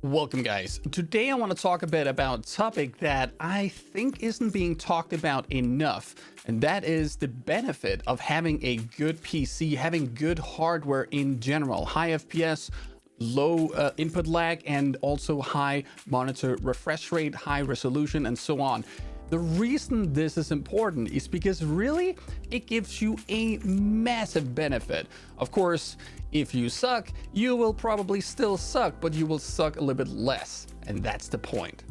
Welcome guys. Today I want to talk a bit about a topic that I think isn't being talked about enough, and that is the benefit of having a good PC, having good hardware in general, high FPS, low input lag, and also high monitor refresh rate, high resolution, and so on. The reason this is important is because really it gives you a massive benefit. Of course, if you suck, you will probably still suck, but you will suck a little bit less. And that's the point.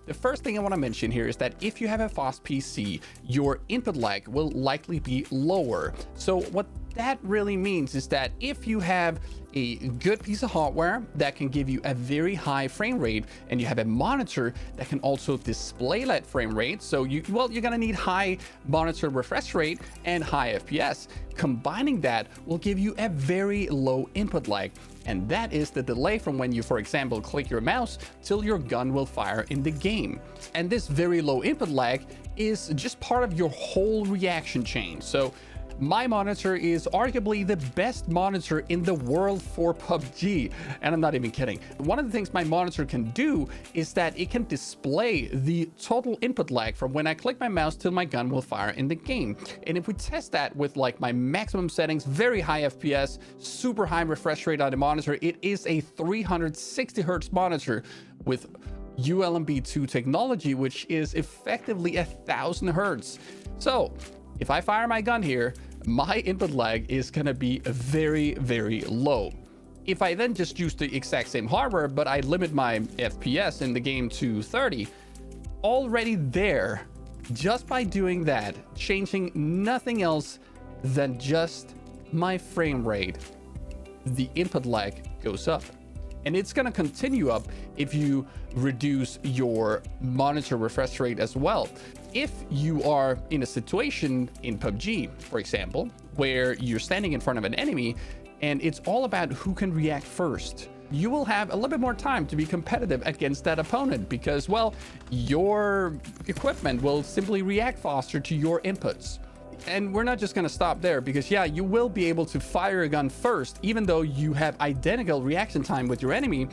The first thing I want to mention here is that if you have a fast PC, your input lag will likely be lower. So what that really means is that if you have a good piece of hardware that can give you a very high frame rate, and you have a monitor that can also display that frame rate, so you're gonna need high monitor refresh rate and high FPS. Combining that will give you a very low input lag, and that is the delay from when you, for example, click your mouse till your gun will fire in the game. And this very low input lag is just part of your whole reaction chain. So my monitor is arguably the best monitor in the world for PUBG, and I'm not even kidding. One of the things my monitor can do is that it can display the total input lag from when I click my mouse till my gun will fire in the game. And if we test that with like my maximum settings, very high FPS, super high refresh rate on the monitor, it is a 360 Hz monitor with ULMB2 technology, which is effectively 1000 Hz. So if I fire my gun here, my input lag is gonna be very, very low. If I then just use the exact same hardware, but I limit my FPS in the game to 30, already there, just by doing that, changing nothing else than just my frame rate, the input lag goes up. And it's gonna continue up if you reduce your monitor refresh rate as well. If you are in a situation in PUBG, for example, where you're standing in front of an enemy and it's all about who can react first, you will have a little bit more time to be competitive against that opponent because, well, your equipment will simply react faster to your inputs. And we're not just going to stop there because, yeah, you will be able to fire a gun first, even though you have identical reaction time with your enemy,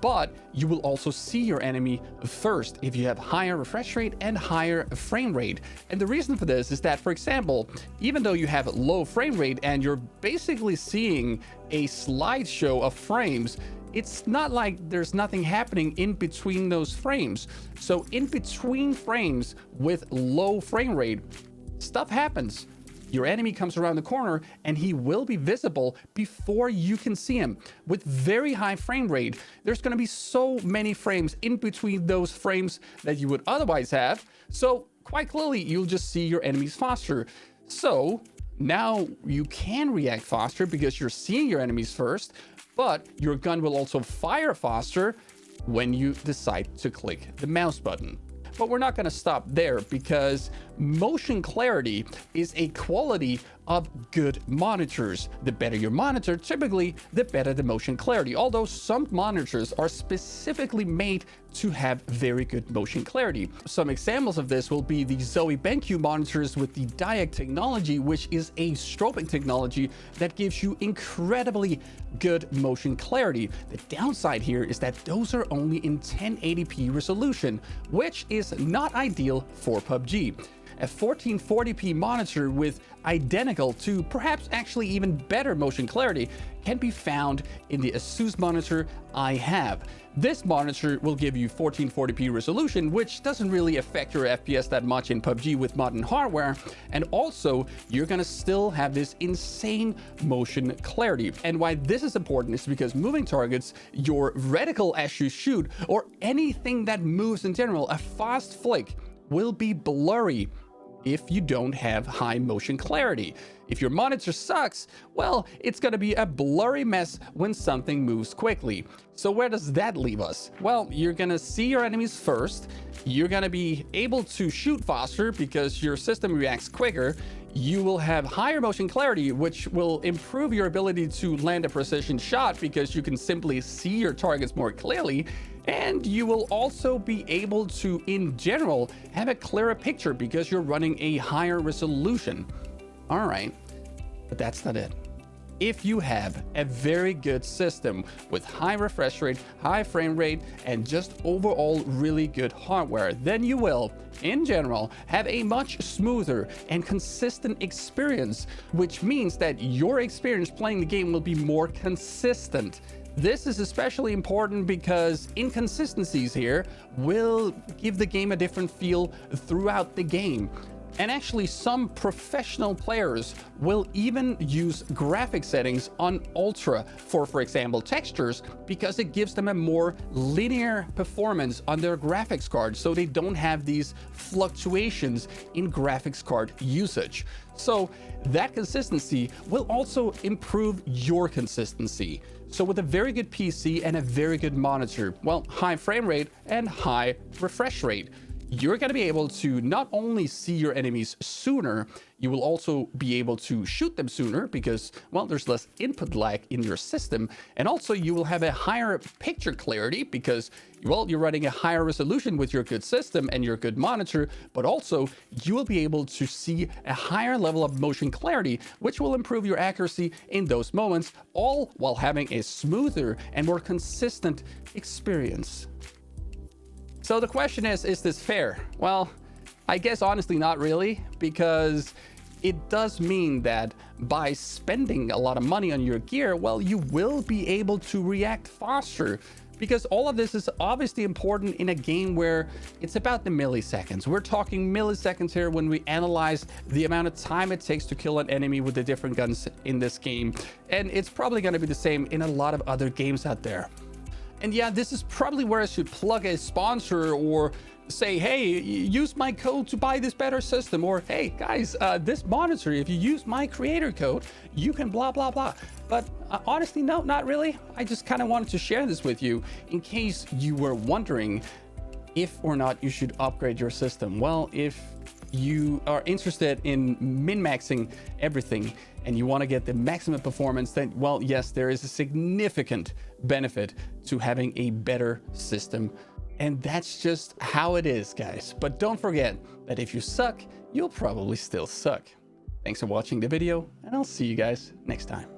but you will also see your enemy first if you have higher refresh rate and higher frame rate. And the reason for this is that, for example, even though you have low frame rate and you're basically seeing a slideshow of frames, it's not like there's nothing happening in between those frames. So in between frames with low frame rate, stuff happens. Your enemy comes around the corner and he will be visible before you can see him. With very high frame rate, there's going to be so many frames in between those frames that you would otherwise have. So quite clearly, you'll just see your enemies faster. So now you can react faster because you're seeing your enemies first, but your gun will also fire faster when you decide to click the mouse button. But we're not going to stop there because motion clarity is a quality of good monitors. The better your monitor, typically, the better the motion clarity. Although some monitors are specifically made to have very good motion clarity. Some examples of this will be the Zoe BenQ monitors with the Diag technology, which is a strobing technology that gives you incredibly good motion clarity. The downside here is that those are only in 1080p resolution, which is not ideal for PUBG. A 1440p monitor with identical to perhaps actually even better motion clarity can be found in the Asus monitor I have. This monitor will give you 1440p resolution, which doesn't really affect your FPS that much in PUBG with modern hardware, and also you're gonna still have this insane motion clarity. And why this is important is because moving targets, your reticle as you shoot, or anything that moves in general, a fast flick will be blurry if you don't have high motion clarity. If your monitor sucks, well, it's gonna be a blurry mess when something moves quickly. So where does that leave us? Well, you're gonna see your enemies first, you're gonna be able to shoot faster because your system reacts quicker, you will have higher motion clarity, which will improve your ability to land a precision shot because you can simply see your targets more clearly, and you will also be able to, in general, have a clearer picture because you're running a higher resolution. All right, but that's not it. if you have a very good system with high refresh rate, high frame rate, and just overall really good hardware, then you will, in general, have a much smoother and consistent experience, which means that your experience playing the game will be more consistent. This is especially important because inconsistencies here will give the game a different feel throughout the game. And actually, some professional players will even use graphic settings on ultra for example, textures, because it gives them a more linear performance on their graphics card, so they don't have these fluctuations in graphics card usage. So that consistency will also improve your consistency. So with a very good PC and a very good monitor, well, high frame rate and high refresh rate, you're going to be able to not only see your enemies sooner, you will also be able to shoot them sooner because, well, there's less input lag in your system. And also you will have a higher picture clarity because, well, you're running a higher resolution with your good system and your good monitor, but also you will be able to see a higher level of motion clarity, which will improve your accuracy in those moments, all while having a smoother and more consistent experience. So the question is this fair? Well, I guess honestly not really, because it does mean that by spending a lot of money on your gear, well, you will be able to react faster, because all of this is obviously important in a game where it's about the milliseconds. We're talking milliseconds here when we analyze the amount of time it takes to kill an enemy with the different guns in this game. And it's probably going to be the same in a lot of other games out there. And yeah, this is probably where I should plug a sponsor or say, hey, use my code to buy this better system, or hey guys, this monitor, if you use my creator code, you can blah blah blah. But honestly, no, not really. I just kind of wanted to share this with you in case you were wondering if or not you should upgrade your system. Well, if you are interested in min-maxing everything and you want to get the maximum performance, then, well, yes, there is a significant benefit to having a better system. And that's just how it is, guys. But don't forget that if you suck, you'll probably still suck. Thanks for watching the video, and I'll see you guys next time.